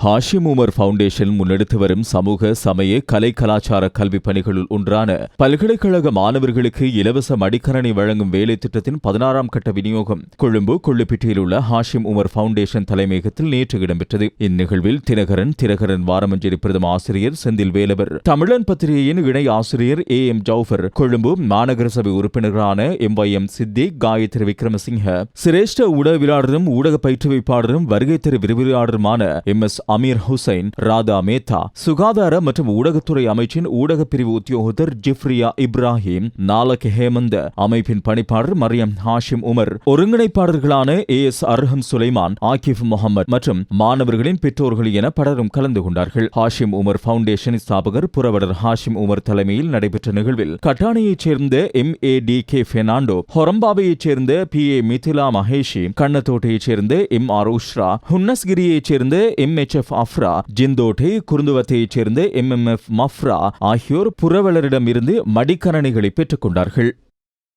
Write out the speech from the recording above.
Hashim Umar foundation முன்னெடுத்து வரும் சமூக சமய கலை கலாச்சார கல்வி பணிகளுள் ஒன்றான பல்கலைக்கழக மாணவர்களுக்கு இலவச மடிக்கரணி வழங்கும் வேலை திட்டத்தின் 16ஆம் கட்ட விநியோகம் கொழும்பு கொள்ளுப்பிட்டியில் உள்ள ஹாஷிம் உமர் ஃபவுண்டேஷன் தலைமையகத்தில் நேற்று இடம்பெற்றது. இந்நிகழ்வில் தினகரன் வாரமஞ்சேரி பிரதம ஆசிரியர் செந்தில் வேலவர், தமிழன் பத்திரிகையின் இணை ஆசிரியர் AM ஜவுஃபர், கொழும்பு மாநகர சபை உறுப்பினர்களான MYM சித்திக், காயத்ரி விக்ரமசிங்க, சிரேஷ்ட ஊடகவியலாளரும் ஊடக பயிற்றுவிப்பாளரும் வருகை தரு விரிவுரையாளருமான MS அமீர் ஹுசைன், ராதா மேத்தா, சுகாதார மற்றும் ஊடகத்துறை அமைச்சின் ஊடகப் பிரிவு உத்தியோகத்தர் ஜிப்ரியா இப்ராஹிம், நாலக் ஹேமந்த அமைப்பின் பணிப்பாளர் மரியம் ஹாஷிம் உமர், ஒருங்கிணைப்பாளர்களான AS அர்ஹம் சுலைமான், ஆகிப் முகமது மற்றும் மாணவர்களின் பெற்றோர்கள் என பலரும் கலந்து கொண்டார்கள். ஹாஷிம் உமர் ஃபவுண்டேஷன் ஸ்தாபகர் புரவலர் ஹாஷிம் உமர் தலைமையில் நடைபெற்ற நிகழ்வில் கட்டாணியைச் சேர்ந்த MADK பெர்னாண்டோ, ஹொரம்பாவையைச் சேர்ந்த PA மிதிலா மகேஷி, கண்ணத்தோட்டையைச் சேர்ந்த MR உஷ்ரா, ஹுன்னஸ்கிரியைச் சேர்ந்த MHF அஃப்ரா, ஜிந்தோட்டை குருந்துவத்தையைச் சேர்ந்த MMF மஃப்ரா ஆகியோர் புரவலரிடமிருந்து மடிக்கணனிகளை பெற்றுக் கொண்டார்கள்.